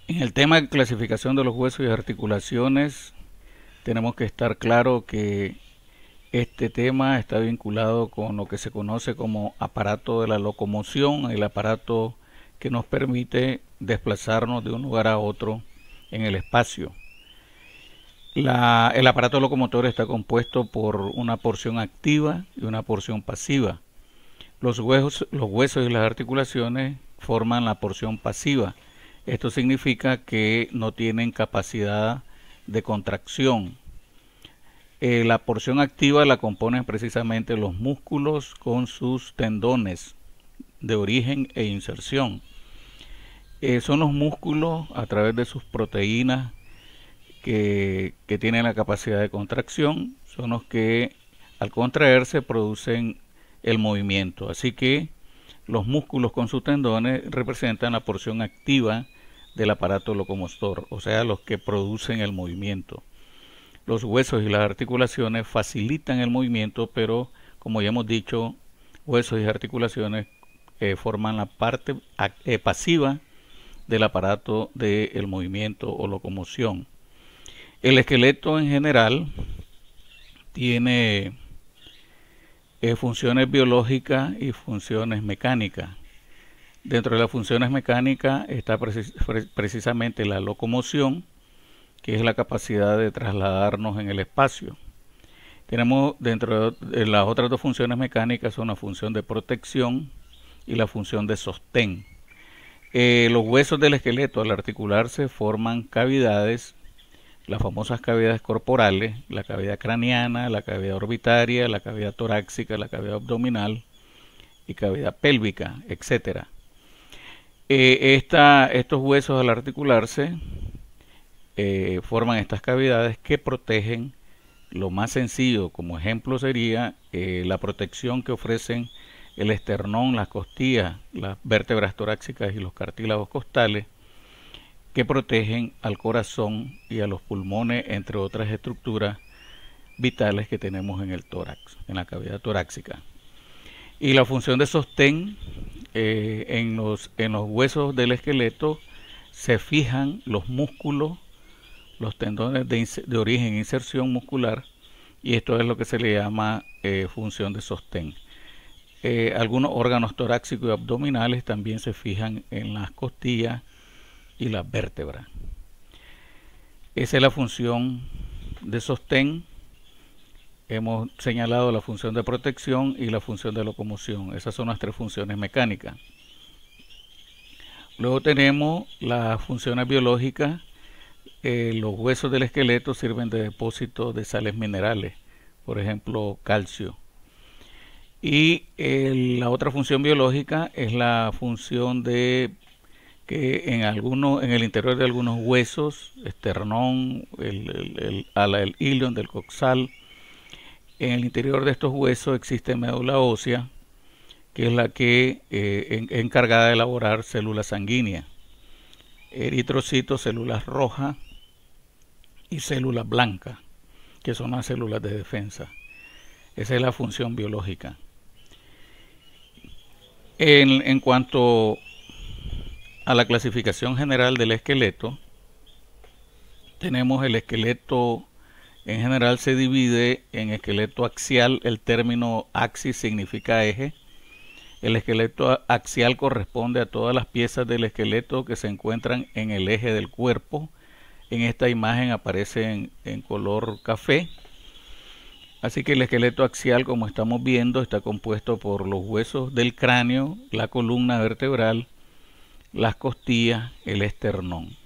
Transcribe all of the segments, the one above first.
En el tema de clasificación de los huesos y articulaciones, tenemos que estar claro que este tema está vinculado con lo que se conoce como aparato de la locomoción, el aparato que nos permite desplazarnos de un lugar a otro en el espacio. El aparato locomotor está compuesto por una porción activa y una porción pasiva. Los huesos y las articulaciones forman la porción pasiva. Esto significa que no tienen capacidad de contracción. La porción activa la componen precisamente los músculos con sus tendones de origen e inserción. Son los músculos a través de sus proteínas que tienen la capacidad de contracción, son los que al contraerse producen el movimiento. Así que los músculos con sus tendones representan la porción activa del aparato locomotor, o sea, los que producen el movimiento. Los huesos y las articulaciones facilitan el movimiento, pero como ya hemos dicho, huesos y articulaciones forman la parte pasiva del aparato del movimiento o locomoción. El esqueleto en general tiene funciones biológicas y funciones mecánicas. Dentro de las funciones mecánicas está precisamente la locomoción, que es la capacidad de trasladarnos en el espacio. Tenemos dentro de las otras dos funciones mecánicas son la función de protección y la función de sostén. Los huesos del esqueleto al articularse forman cavidades, las famosas cavidades corporales, la cavidad craneana, la cavidad orbitaria, la cavidad torácica, la cavidad abdominal y cavidad pélvica, etc. Estos huesos al articularse forman estas cavidades que protegen. Lo más sencillo como ejemplo sería la protección que ofrecen el esternón, las costillas, las vértebras torácicas y los cartílagos costales, que protegen al corazón y a los pulmones, entre otras estructuras vitales que tenemos en el tórax, en la cavidad torácica. Y la función de sostén, en los huesos del esqueleto se fijan los músculos, los tendones de origen e inserción muscular, y esto es lo que se le llama función de sostén. Algunos órganos torácicos y abdominales también se fijan en las costillas y las vértebras. Esa es la función de sostén. Hemos señalado la función de protección y la función de locomoción. Esas son las tres funciones mecánicas. Luego tenemos las funciones biológicas. Los huesos del esqueleto sirven de depósito de sales minerales, por ejemplo calcio. Y la otra función biológica es la función de que en el interior de algunos huesos, esternón, el ilion del coxal, en el interior de estos huesos existe médula ósea, que es la que encargada de elaborar células sanguíneas, eritrocitos, células rojas y células blancas, que son las células de defensa. Esa es la función biológica. En cuanto a la clasificación general del esqueleto, tenemos el esqueleto, en general se divide en esqueleto axial. El término axis significa eje. El esqueleto axial corresponde a todas las piezas del esqueleto que se encuentran en el eje del cuerpo. En esta imagen aparece en color café. Así que el esqueleto axial, como estamos viendo, está compuesto por los huesos del cráneo, la columna vertebral, las costillas, el esternón.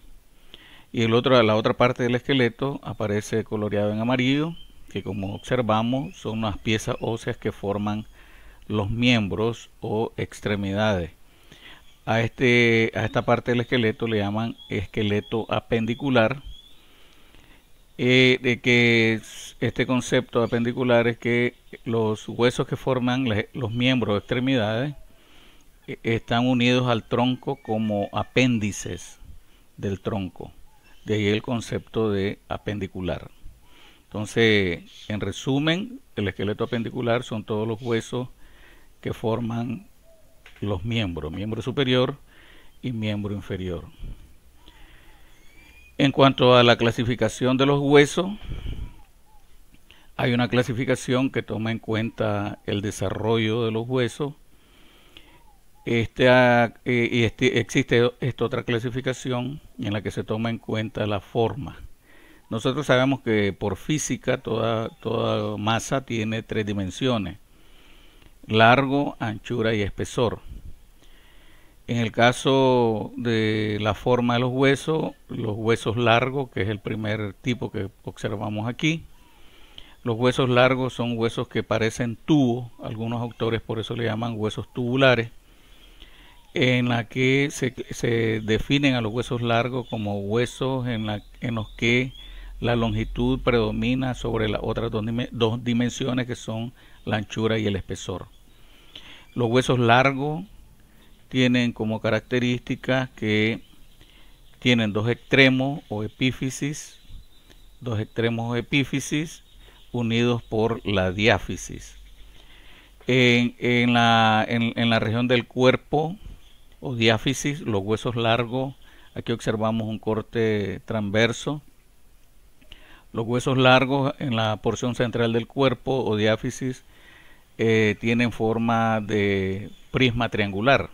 Y la otra parte del esqueleto aparece coloreado en amarillo, que como observamos son las piezas óseas que forman los miembros o extremidades. A esta parte del esqueleto le llaman esqueleto apendicular. De que este concepto apendicular es que los huesos que forman los miembros o extremidades están unidos al tronco como apéndices del tronco. De ahí el concepto de apendicular. Entonces, en resumen, el esqueleto apendicular son todos los huesos que forman los miembros, miembro superior y miembro inferior. En cuanto a la clasificación de los huesos, hay una clasificación que toma en cuenta el desarrollo de los huesos. Existe esta otra clasificación en la que se toma en cuenta la forma. Nosotros sabemos que por física toda masa tiene tres dimensiones: largo, anchura y espesor. En el caso de la forma de los huesos largos, que es el primer tipo que observamos aquí, los huesos largos son huesos que parecen tubos, algunos autores por eso le llaman huesos tubulares, en la que se definen a los huesos largos como huesos en los que la longitud predomina sobre las otras dos dimensiones, que son la anchura y el espesor. Los huesos largos tienen como característica que tienen dos extremos o epífisis unidos por la diáfisis. En la región del cuerpo o diáfisis, los huesos largos, aquí observamos un corte transverso. Los huesos largos en la porción central del cuerpo o diáfisis tienen forma de prisma triangular.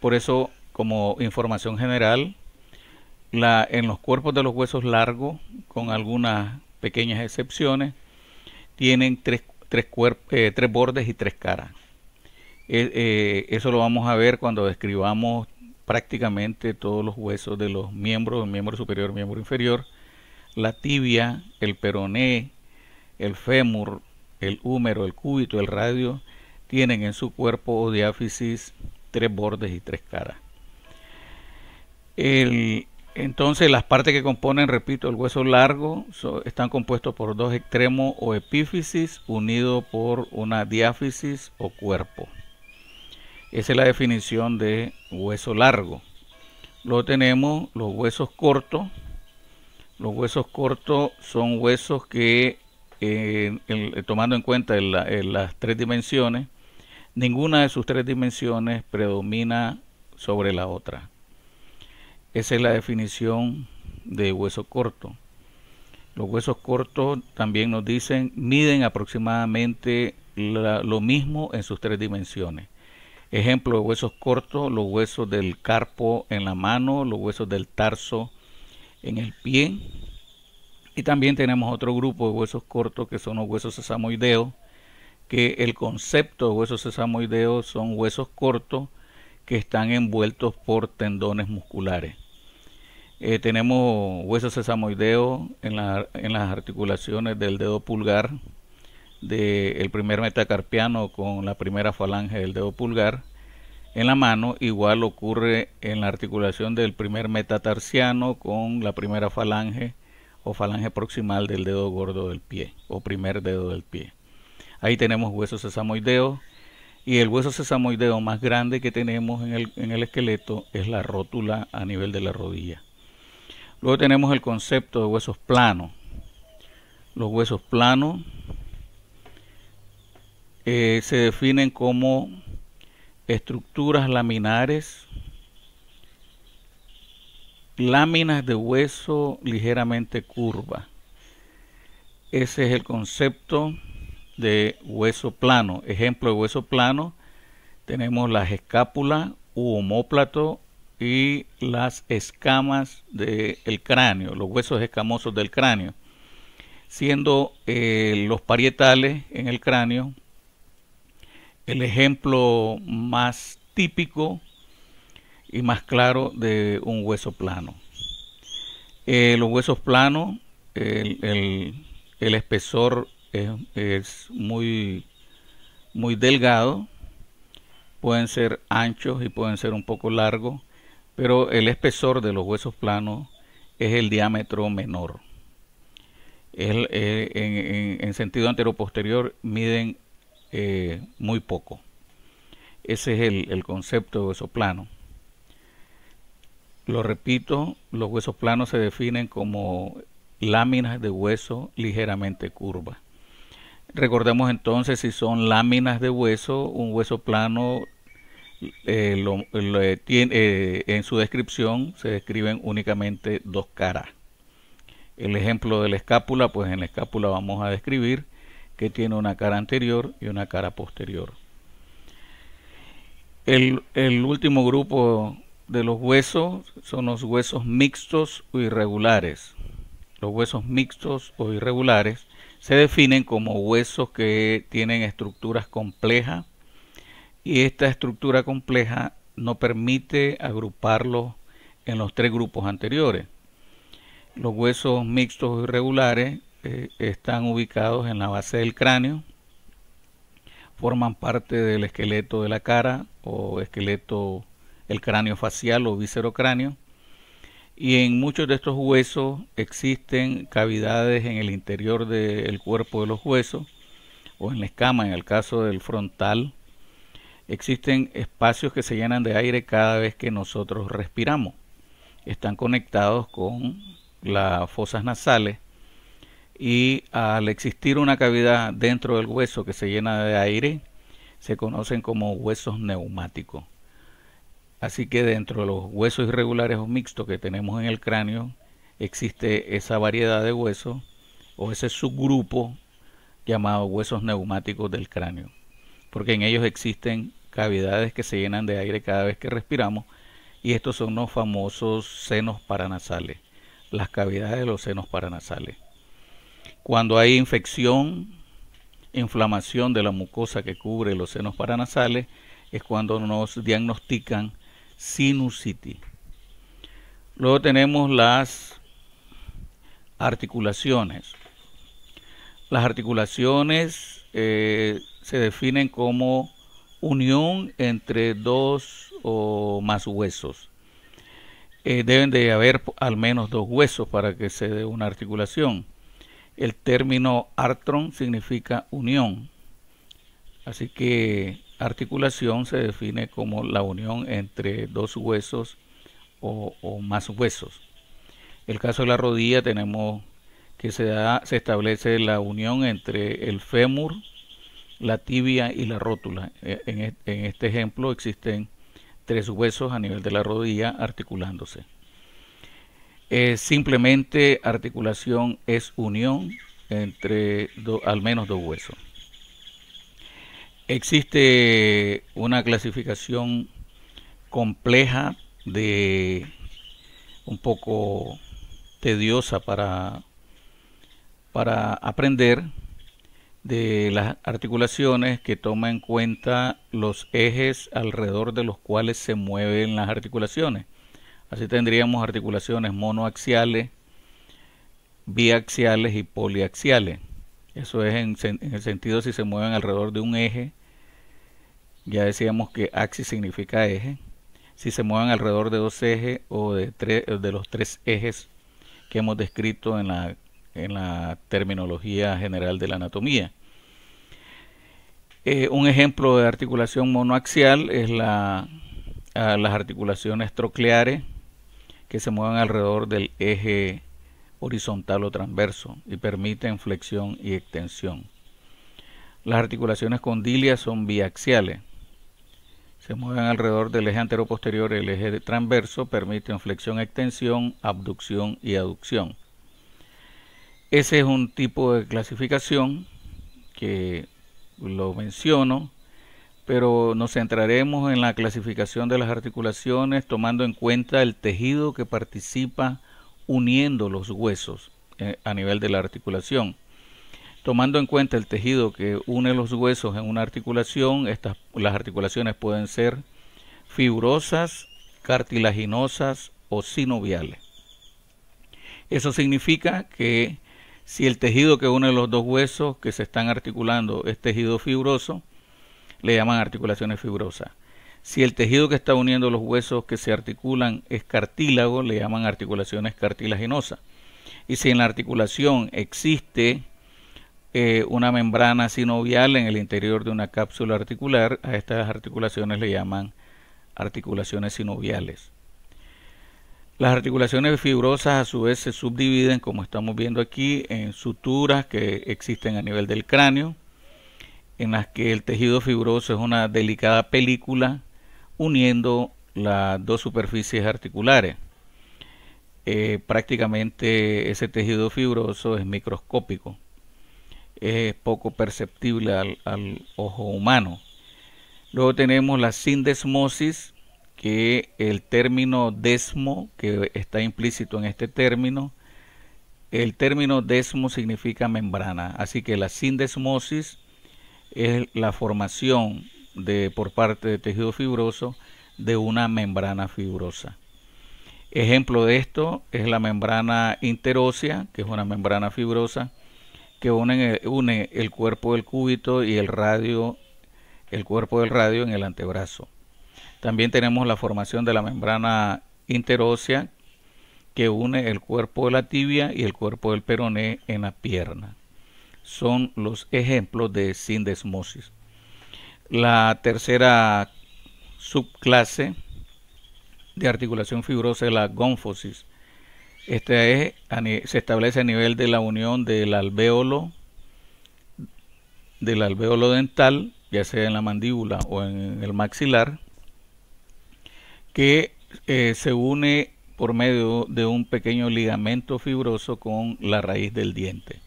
Por eso, como información general, en los cuerpos de los huesos largos, con algunas pequeñas excepciones, tienen tres bordes y tres caras. Eso lo vamos a ver cuando describamos prácticamente todos los huesos de los miembros, el miembro superior, el miembro inferior, la tibia, el peroné, el fémur, el húmero, el cúbito, el radio, tienen en su cuerpo o diáfisis tres bordes y tres caras. Entonces las partes que componen, repito, el hueso largo están compuestos por dos extremos o epífisis unidos por una diáfisis o cuerpo. Esa es la definición de hueso largo. Luego tenemos los huesos cortos. Los huesos cortos son huesos que, tomando en cuenta las tres dimensiones, ninguna de sus tres dimensiones predomina sobre la otra. Esa es la definición de hueso corto. Los huesos cortos también nos dicen, miden aproximadamente lo mismo en sus tres dimensiones. Ejemplo de huesos cortos: los huesos del carpo en la mano, los huesos del tarso en el pie. Y también tenemos otro grupo de huesos cortos que son los huesos sesamoideos, que el concepto de huesos sesamoideos son huesos cortos que están envueltos por tendones musculares. Tenemos huesos sesamoideos en las articulaciones del dedo pulgar, del primer metacarpiano con la primera falange del dedo pulgar. En la mano igual ocurre en la articulación del primer metatarsiano con la primera falange o falange proximal del dedo gordo del pie o primer dedo del pie. Ahí tenemos huesos sesamoideos, y el hueso sesamoideo más grande que tenemos en el esqueleto es la rótula a nivel de la rodilla. Luego tenemos el concepto de huesos planos. Los huesos planos se definen como estructuras laminares, láminas de hueso ligeramente curvas. Ese es el concepto de hueso plano. Ejemplo de hueso plano: tenemos las escápulas u omóplato y las escamas del cráneo, los huesos escamosos del cráneo, siendo los parietales en el cráneo el ejemplo más típico y más claro de un hueso plano. Los huesos planos, el espesor es muy delgado, pueden ser anchos y pueden ser un poco largos, pero el espesor de los huesos planos es el diámetro menor. En sentido anteroposterior miden muy poco. Ese es el concepto de hueso plano. Lo repito, los huesos planos se definen como láminas de hueso ligeramente curvas. Recordemos entonces, si son láminas de hueso, un hueso plano en su descripción se describen únicamente dos caras. El ejemplo de la escápula, pues en la escápula vamos a describir que tiene una cara anterior y una cara posterior. El último grupo de los huesos son los huesos mixtos o irregulares. Los huesos mixtos o irregulares se definen como huesos que tienen estructuras complejas, y esta estructura compleja no permite agruparlos en los tres grupos anteriores. Los huesos mixtos o irregulares están ubicados en la base del cráneo, forman parte del esqueleto de la cara o esqueleto, el cráneo facial o viscerocráneo, y en muchos de estos huesos existen cavidades en el interior del cuerpo de los huesos o en la escama. En el caso del frontal, existen espacios que se llenan de aire cada vez que nosotros respiramos. Están conectados con las fosas nasales, y al existir una cavidad dentro del hueso que se llena de aire, se conocen como huesos neumáticos. Así que dentro de los huesos irregulares o mixtos que tenemos en el cráneo, existe esa variedad de huesos o ese subgrupo llamado huesos neumáticos del cráneo, porque en ellos existen cavidades que se llenan de aire cada vez que respiramos, y estos son los famosos senos paranasales, las cavidades de los senos paranasales. Cuando hay infección, inflamación de la mucosa que cubre los senos paranasales, es cuando nos diagnostican sinusitis. Luego tenemos las articulaciones. Las articulaciones se definen como unión entre dos o más huesos. Deben de haber al menos dos huesos para que se dé una articulación. El término artron significa unión, así que articulación se define como la unión entre dos huesos o más huesos. En el caso de la rodilla tenemos que se establece la unión entre el fémur, la tibia y la rótula. En este ejemplo existen tres huesos a nivel de la rodilla articulándose. Simplemente articulación es unión entre al menos dos huesos. Existe una clasificación compleja, un poco tediosa para aprender, de las articulaciones, que toma en cuenta los ejes alrededor de los cuales se mueven las articulaciones. Así tendríamos articulaciones monoaxiales, biaxiales y poliaxiales. Eso es en el sentido si se mueven alrededor de un eje. Ya decíamos que axis significa eje. Si se mueven alrededor de dos ejes o de los tres ejes que hemos descrito en la terminología general de la anatomía. Un ejemplo de articulación monoaxial es las articulaciones trocleares, que se mueven alrededor del eje horizontal o transverso y permiten flexión y extensión. Las articulaciones condilias son biaxiales, se mueven alrededor del eje anteroposterior y el eje transverso, permiten flexión, extensión, abducción y aducción. Ese es un tipo de clasificación que lo menciono, pero nos centraremos en la clasificación de las articulaciones tomando en cuenta el tejido que participa uniendo los huesos a nivel de la articulación. Tomando en cuenta el tejido que une los huesos en una articulación, las articulaciones pueden ser fibrosas, cartilaginosas o sinoviales. Eso significa que si el tejido que une los dos huesos que se están articulando es tejido fibroso, le llaman articulaciones fibrosas. Si el tejido que está uniendo los huesos que se articulan es cartílago, le llaman articulaciones cartilaginosas. Y si en la articulación existe una membrana sinovial en el interior de una cápsula articular, a estas articulaciones le llaman articulaciones sinoviales. Las articulaciones fibrosas a su vez se subdividen, como estamos viendo aquí, en suturas que existen a nivel del cráneo, en las que el tejido fibroso es una delicada película uniendo las dos superficies articulares. prácticamente ese tejido fibroso es microscópico, es poco perceptible al ojo humano. Luego tenemos la sindesmosis, que el término desmo, que está implícito en este término, el término desmo significa membrana, así que la sindesmosis es la formación por parte de tejido fibroso de una membrana fibrosa. Ejemplo de esto es la membrana interósea, que es una membrana fibrosa que une el cuerpo del cúbito y el cuerpo del radio en el antebrazo. También tenemos la formación de la membrana interósea, que une el cuerpo de la tibia y el cuerpo del peroné en la pierna. Son los ejemplos de sindesmosis. La tercera subclase de articulación fibrosa es la gónfosis. Se establece a nivel de la unión del alvéolo dental, ya sea en la mandíbula o en el maxilar, que se une por medio de un pequeño ligamento fibroso con la raíz del diente.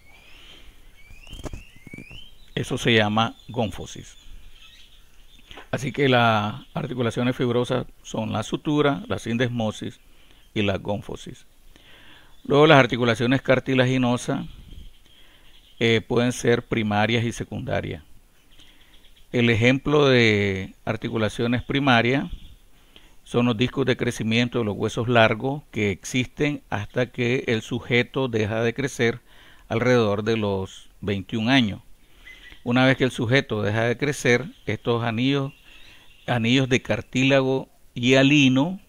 Eso se llama gónfosis. Así que las articulaciones fibrosas son la sutura, la sindesmosis y la gónfosis. Luego las articulaciones cartilaginosas pueden ser primarias y secundarias. El ejemplo de articulaciones primarias son los discos de crecimiento de los huesos largos, que existen hasta que el sujeto deja de crecer alrededor de los 21 años. Una vez que el sujeto deja de crecer, estos anillos de cartílago hialino,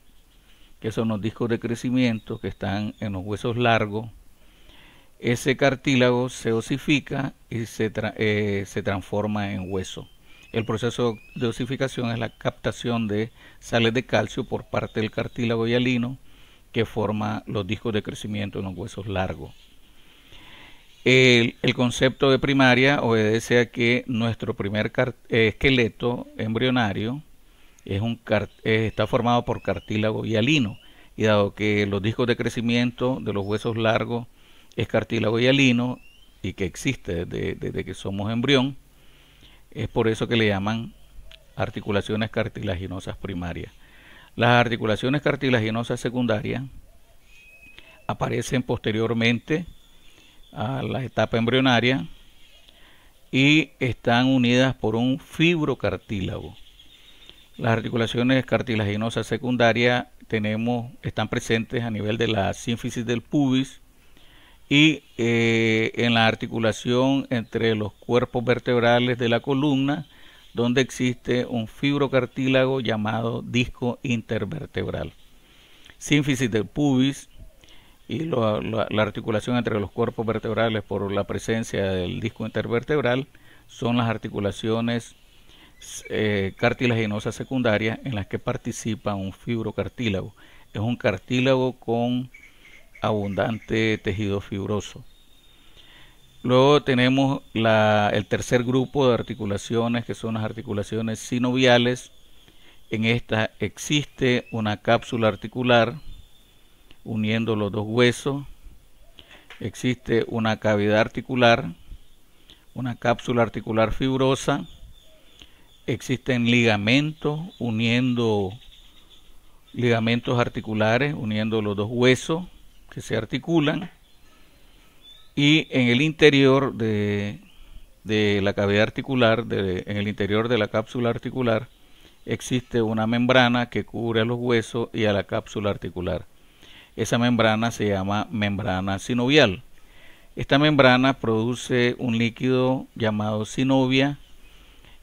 que son los discos de crecimiento que están en los huesos largos, ese cartílago se osifica y se transforma en hueso. El proceso de osificación es la captación de sales de calcio por parte del cartílago hialino, que forma los discos de crecimiento en los huesos largos. El concepto de primaria obedece a que nuestro primer esqueleto embrionario está formado por cartílago hialino, y dado que los discos de crecimiento de los huesos largos es cartílago hialino y que existe desde que somos embrión, es por eso que le llaman articulaciones cartilaginosas primarias. Las articulaciones cartilaginosas secundarias aparecen posteriormente a la etapa embrionaria y están unidas por un fibrocartílago. Las articulaciones cartilaginosas secundarias están presentes a nivel de la sínfisis del pubis y en la articulación entre los cuerpos vertebrales de la columna, donde existe un fibrocartílago llamado disco intervertebral. Sínfisis del pubis y la articulación entre los cuerpos vertebrales por la presencia del disco intervertebral son las articulaciones cartilaginosas secundarias en las que participa un fibrocartílago. Es un cartílago con abundante tejido fibroso. Luego tenemos el tercer grupo de articulaciones, que son las articulaciones sinoviales. En esta existe una cápsula articular uniendo los dos huesos. Existe una cavidad articular, una cápsula articular fibrosa. Existen ligamentos articulares uniendo los dos huesos que se articulan, y en el interior de la cavidad articular, en el interior de la cápsula articular, existe una membrana que cubre a los huesos y a la cápsula articular. Esa membrana se llama membrana sinovial. Esta membrana produce un líquido llamado sinovia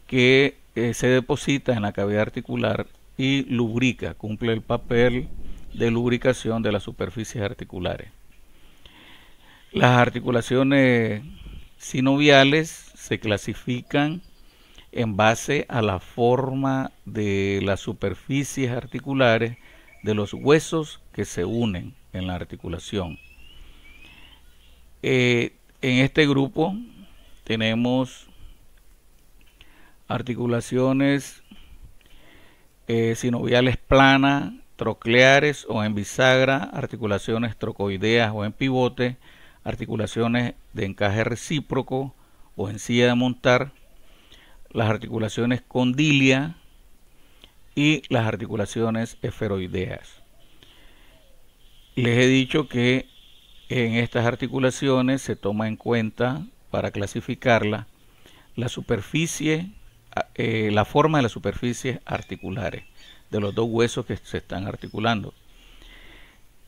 que se deposita en la cavidad articular y lubrica, cumple el papel de lubricación de las superficies articulares. Las articulaciones sinoviales se clasifican en base a la forma de las superficies articulares de los huesos que se unen en la articulación. En este grupo tenemos articulaciones sinoviales planas, trocleares o en bisagra, articulaciones trocoideas o en pivote, articulaciones de encaje recíproco o en silla de montar, las articulaciones condilia y las articulaciones esferoideas. Les he dicho que en estas articulaciones se toma en cuenta, para clasificarla, la superficie, la forma de las superficies articulares de los dos huesos que se están articulando.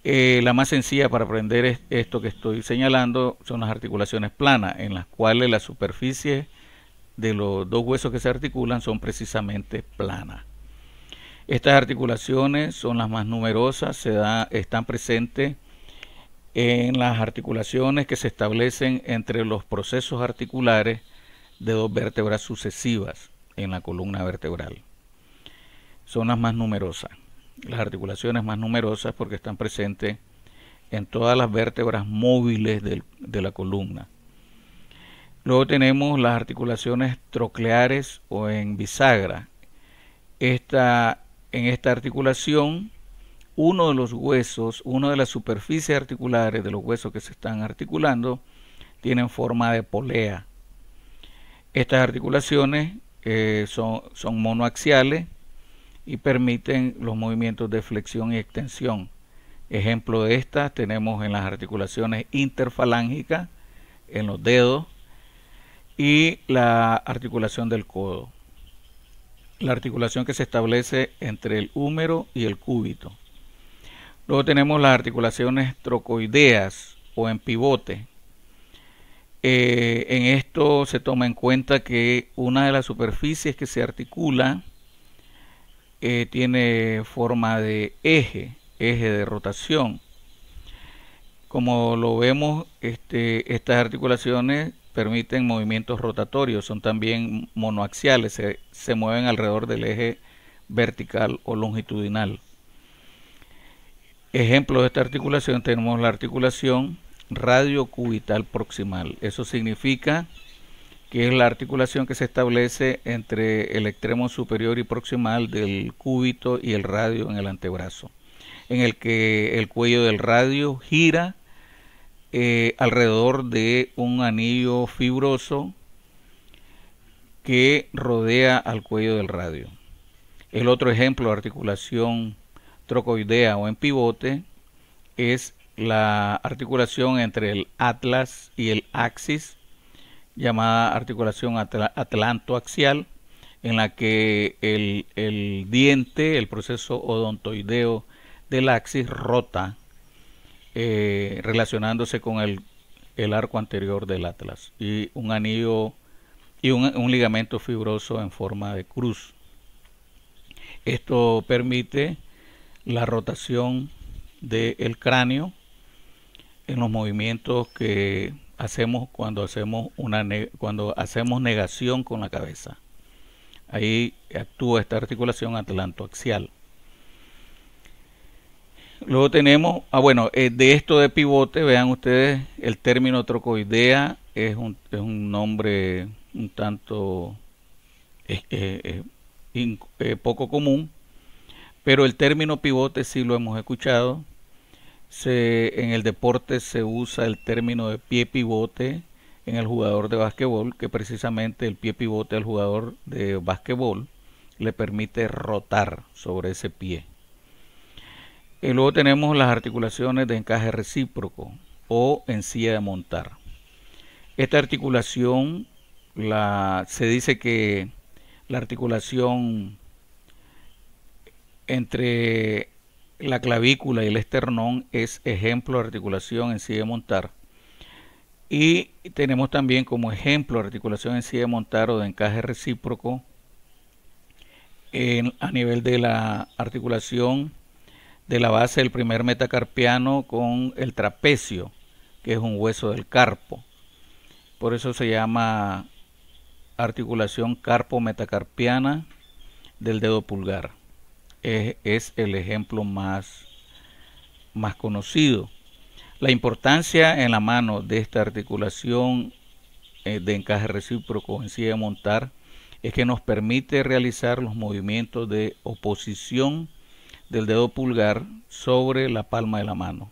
La más sencilla para aprender esto que estoy señalando son las articulaciones planas, en las cuales la superficie de los dos huesos que se articulan son precisamente planas. Estas articulaciones son las más numerosas, están presentes en las articulaciones que se establecen entre los procesos articulares de dos vértebras sucesivas en la columna vertebral. Son las más numerosas, las articulaciones más numerosas, porque están presentes en todas las vértebras móviles de la columna. Luego tenemos las articulaciones trocleares o en bisagra. En esta articulación, uno de los huesos, una de las superficies articulares de los huesos que se están articulando, tienen forma de polea. Estas articulaciones son monoaxiales y permiten los movimientos de flexión y extensión. Ejemplo de estas tenemos en las articulaciones interfalángicas, en los dedos, y la articulación del codo. La articulación que se establece entre el húmero y el cúbito. Luego tenemos las articulaciones trocoideas o en pivote. En esto se toma en cuenta que una de las superficies que se articula tiene forma de eje de rotación. Como lo vemos, estas articulaciones permiten movimientos rotatorios, son también monoaxiales, se mueven alrededor del eje vertical o longitudinal. Ejemplo de esta articulación tenemos la articulación radiocubital proximal. Eso significa que es la articulación que se establece entre el extremo superior y proximal del cúbito y el radio en el antebrazo, en el que el cuello del radio gira alrededor de un anillo fibroso que rodea al cuello del radio. El otro ejemplo de articulación trocoidea o en pivote es la articulación entre el atlas y el axis, llamada articulación atlantoaxial, en la que el diente, el proceso odontoideo del axis, rota relacionándose con el arco anterior del atlas, y un anillo y un ligamento fibroso en forma de cruz. Esto permite la rotación del cráneo en los movimientos que hacemos cuando hacemos negación con la cabeza. Ahí actúa esta articulación atlantoaxial. Luego tenemos, de esto de pivote, vean ustedes, el término trocoidea es un nombre un tanto poco común, pero el término pivote sí lo hemos escuchado. En el deporte se usa el término de pie pivote en el jugador de básquetbol, que precisamente el pie pivote al jugador de básquetbol le permite rotar sobre ese pie. Y luego tenemos las articulaciones de encaje recíproco o en silla de montar. Esta articulación se dice que la articulación entre la clavícula y el esternón es ejemplo de articulación en silla de montar. Y tenemos también como ejemplo de articulación en silla de montar o de encaje recíproco a nivel de la articulación de la base del primer metacarpiano con el trapecio, que es un hueso del carpo. Por eso se llama articulación carpo-metacarpiana del dedo pulgar. Es el ejemplo más conocido. La importancia en la mano de esta articulación de encaje recíproco en silla de montar es que nos permite realizar los movimientos de oposición del dedo pulgar sobre la palma de la mano.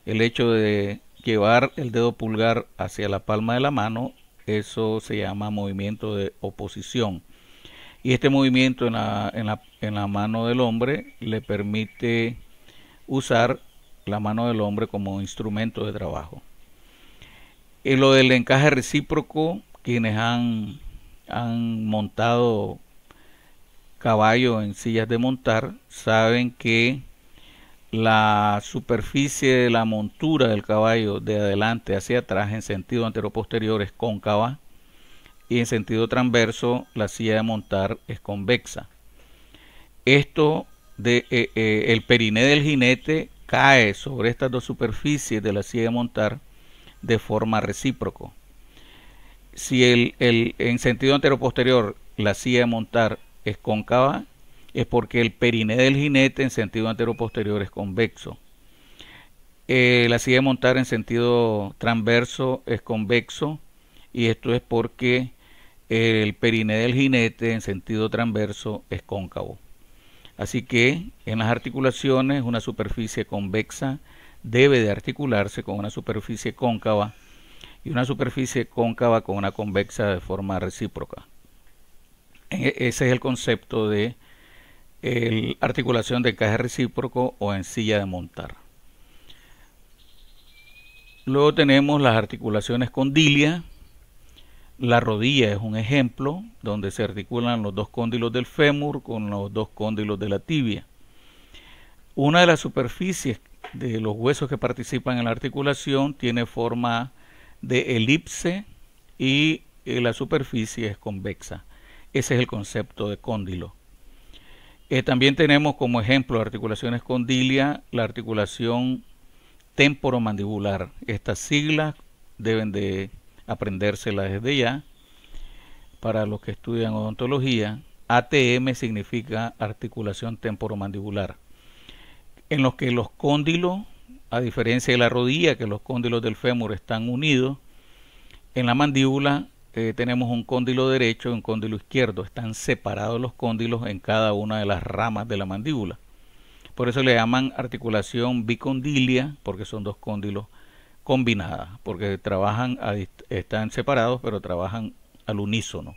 El hecho de llevar el dedo pulgar hacia la palma de la mano, eso se llama movimiento de oposición. Y este movimiento en la mano del hombre le permite usar la mano del hombre como instrumento de trabajo. En lo del encaje recíproco, quienes han montado caballo en sillas de montar saben que la superficie de la montura del caballo de adelante hacia atrás en sentido anteroposterior es cóncava y en sentido transverso la silla de montar es convexa. Esto el periné del jinete cae sobre estas dos superficies de la silla de montar de forma recíproco. Si en sentido anteroposterior la silla de montar es cóncava, es porque el periné del jinete en sentido anteroposterior es convexo. La silla de montar en sentido transverso es convexo, y esto es porque el periné del jinete en sentido transverso es cóncavo. Así que en las articulaciones una superficie convexa debe de articularse con una superficie cóncava y una superficie cóncava con una convexa de forma recíproca. Ese es el concepto de articulación de encaje recíproco o en silla de montar. Luego tenemos las articulaciones condilia. La rodilla es un ejemplo donde se articulan los dos cóndilos del fémur con los dos cóndilos de la tibia. Una de las superficies de los huesos que participan en la articulación tiene forma de elipse y la superficie es convexa. Ese es el concepto de cóndilo. También tenemos como ejemplo de articulaciones condilia la articulación temporomandibular. Estas siglas deben de aprendérselas desde ya. Para los que estudian odontología, ATM significa articulación temporomandibular, en los que los cóndilos, a diferencia de la rodilla, que los cóndilos del fémur están unidos, en la mandíbula tenemos un cóndilo derecho y un cóndilo izquierdo. Están separados los cóndilos en cada una de las ramas de la mandíbula. Por eso le llaman articulación bicondilia, porque son dos cóndilos combinadas, porque están separados, pero trabajan al unísono.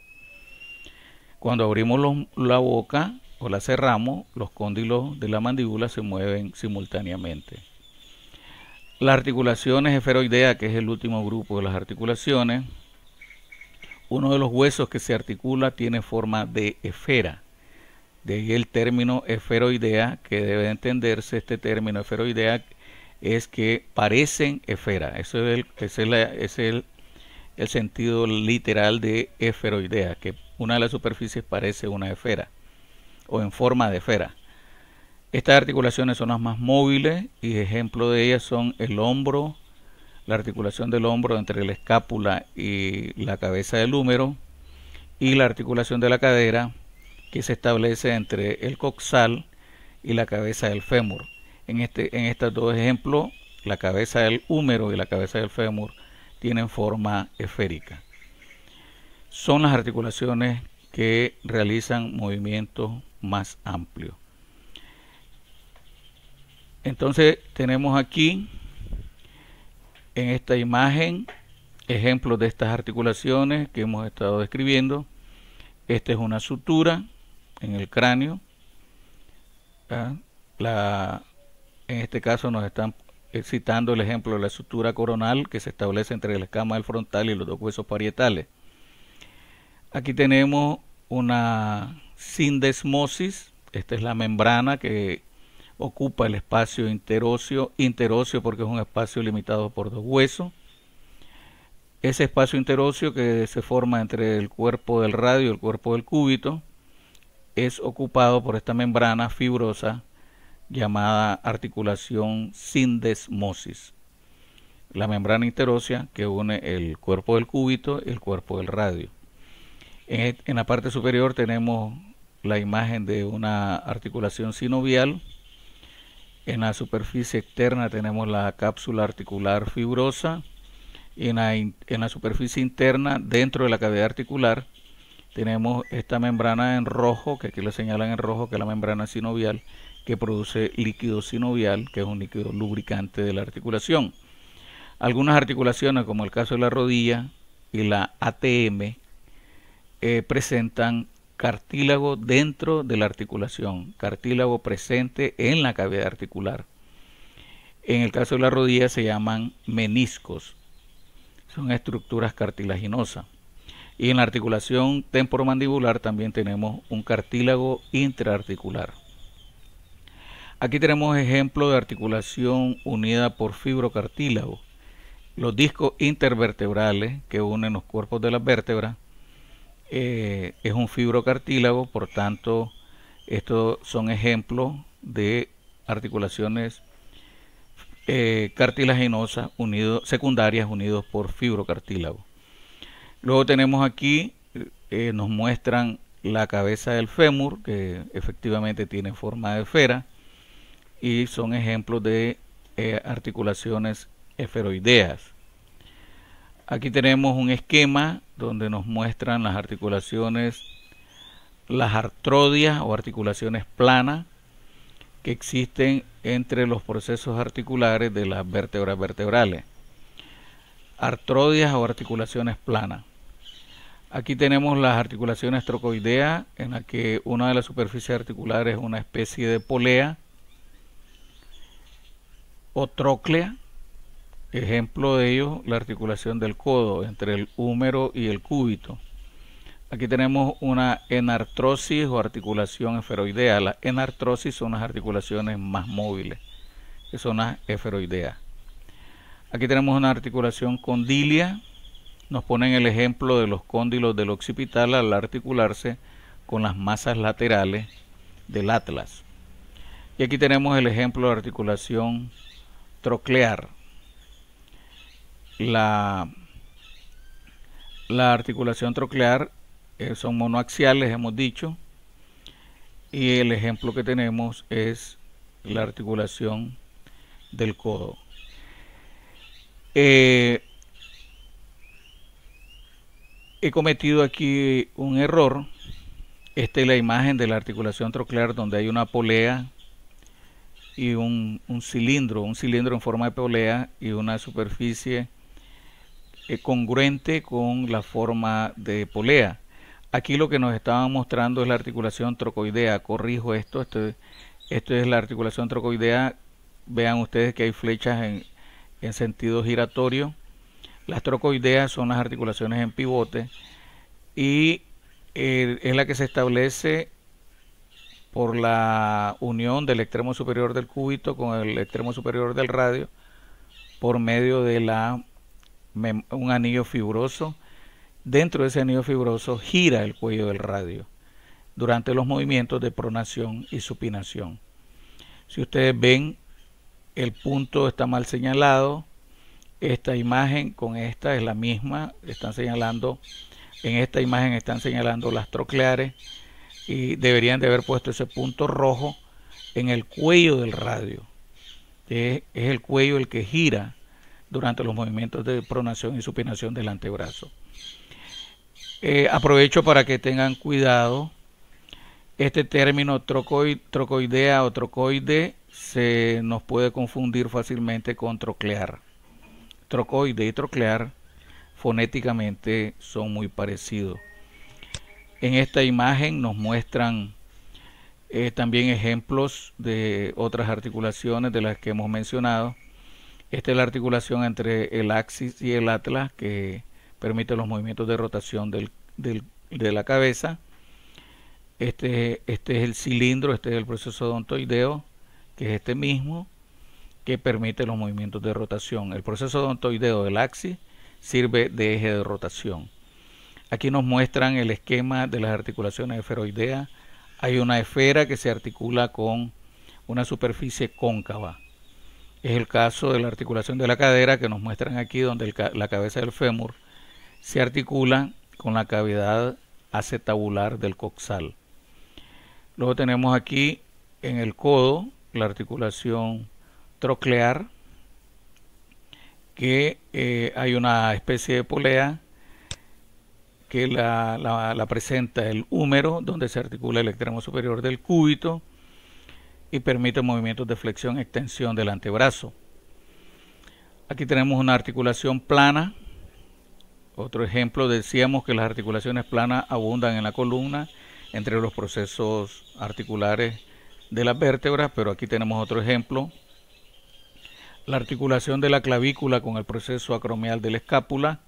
Cuando abrimos la boca o la cerramos, los cóndilos de la mandíbula se mueven simultáneamente. Las articulaciones esferoideas, que es el último grupo de las articulaciones, uno de los huesos que se articula tiene forma de esfera. De ahí el término esferoidea, que debe entenderse. Este término esferoidea es que parecen esfera. Eso es el sentido literal de esferoidea, que una de las superficies parece una esfera o en forma de esfera. Estas articulaciones son las más móviles y ejemplo de ellas son el hombro, la articulación del hombro entre la escápula y la cabeza del húmero, y la articulación de la cadera que se establece entre el coxal y la cabeza del fémur. En estos dos ejemplos, la cabeza del húmero y la cabeza del fémur tienen forma esférica. Son las articulaciones que realizan movimientos más amplios. Entonces tenemos aquí en esta imagen ejemplos de estas articulaciones que hemos estado describiendo. Esta es una sutura en el cráneo. En este caso nos están citando el ejemplo de la sutura coronal que se establece entre la escama del frontal y los dos huesos parietales. Aquí tenemos una sindesmosis. Esta es la membrana que ocupa el espacio interóseo porque es un espacio limitado por dos huesos. Ese espacio interóseo que se forma entre el cuerpo del radio y el cuerpo del cúbito es ocupado por esta membrana fibrosa llamada articulación sindesmosis. La membrana interósea que une el cuerpo del cúbito y el cuerpo del radio. En la parte superior tenemos la imagen de una articulación sinovial. En la superficie externa tenemos la cápsula articular fibrosa y en la superficie interna, dentro de la cavidad articular, tenemos esta membrana en rojo, que aquí lo señalan en rojo, que es la membrana sinovial, que produce líquido sinovial, que es un líquido lubricante de la articulación. Algunas articulaciones, como el caso de la rodilla y la ATM, presentan cartílago dentro de la articulación, cartílago presente en la cavidad articular. En el caso de la rodilla se llaman meniscos, son estructuras cartilaginosas. Y en la articulación temporomandibular también tenemos un cartílago intraarticular. Aquí tenemos ejemplo de articulación unida por fibrocartílago. Los discos intervertebrales que unen los cuerpos de las vértebras es un fibrocartílago, por tanto estos son ejemplos de articulaciones cartilaginosas secundarias unidos por fibrocartílago. Luego tenemos aquí, nos muestran la cabeza del fémur, que efectivamente tiene forma de esfera, y son ejemplos de articulaciones esferoideas. Aquí tenemos un esquema donde nos muestran las articulaciones, las artrodias o articulaciones planas que existen entre los procesos articulares de las vértebras vertebrales. Artrodias o articulaciones planas. Aquí tenemos las articulaciones trocoideas, en la que una de las superficies articulares es una especie de polea o tróclea. Ejemplo de ello, la articulación del codo entre el húmero y el cúbito. Aquí tenemos una enartrosis o articulación esferoidea. Las enartrosis son las articulaciones más móviles, que son las esferoideas. Aquí tenemos una articulación condilia. Nos ponen el ejemplo de los cóndilos del occipital al articularse con las masas laterales del atlas. Y aquí tenemos el ejemplo de articulación troclear. La articulación troclear son monoaxiales, hemos dicho, y el ejemplo que tenemos es la articulación del codo. He cometido aquí un error. Esta es la imagen de la articulación troclear, donde hay una polea y un cilindro en forma de polea y una superficie congruente con la forma de polea. Aquí lo que nos estaban mostrando es la articulación trocoidea. Corrijo esto es la articulación trocoidea. Vean ustedes que hay flechas en sentido giratorio. Las trocoideas son las articulaciones en pivote y es la que se establece por la unión del extremo superior del cúbito con el extremo superior del radio por medio de un anillo fibroso. Dentro de ese anillo fibroso gira el cuello del radio durante los movimientos de pronación y supinación. Si ustedes ven, el punto está mal señalado. Esta imagen con esta es la misma. En esta imagen están señalando las trocleares y deberían de haber puesto ese punto rojo en el cuello del radio. Es el cuello el que gira durante los movimientos de pronación y supinación del antebrazo. Aprovecho para que tengan cuidado. Este término trocoidea o trocoide se nos puede confundir fácilmente con troclear. Trocoide y troclear fonéticamente son muy parecidos. En esta imagen nos muestran también ejemplos de otras articulaciones de las que hemos mencionado. Esta es la articulación entre el axis y el atlas, que permite los movimientos de rotación de la cabeza. Este es el cilindro, este es el proceso odontoideo, que es este mismo, que permite los movimientos de rotación. El proceso odontoideo del axis sirve de eje de rotación. Aquí nos muestran el esquema de las articulaciones esferoideas. Hay una esfera que se articula con una superficie cóncava. Es el caso de la articulación de la cadera, que nos muestran aquí, donde la cabeza del fémur se articula con la cavidad acetabular del coxal. Luego tenemos aquí en el codo la articulación troclear, que hay una especie de polea que la presenta el húmero, donde se articula el extremo superior del cúbito, y permite movimientos de flexión y extensión del antebrazo. Aquí tenemos una articulación plana. Otro ejemplo, decíamos que las articulaciones planas abundan en la columna entre los procesos articulares de las vértebras, pero aquí tenemos otro ejemplo. La articulación de la clavícula con el proceso acromial de la escápula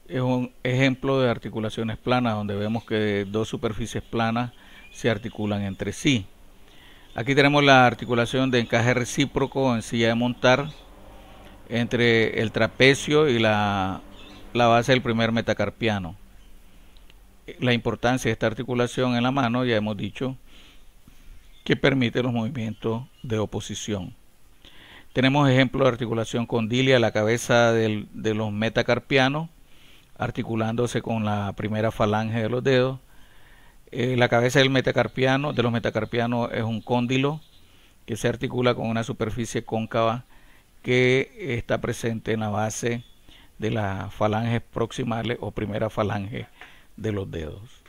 es un ejemplo de articulaciones planas, donde vemos que dos superficies planas se articulan entre sí. Aquí tenemos la articulación de encaje recíproco en silla de montar entre el trapecio y la base del primer metacarpiano. La importancia de esta articulación en la mano, ya hemos dicho, que permite los movimientos de oposición. Tenemos ejemplos de articulación condilia, la cabeza de los metacarpianos, articulándose con la primera falange de los dedos. La cabeza de los metacarpianos es un cóndilo que se articula con una superficie cóncava que está presente en la base de las falanges proximales o primera falange de los dedos.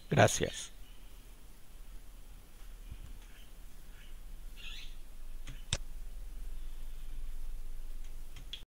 Gracias.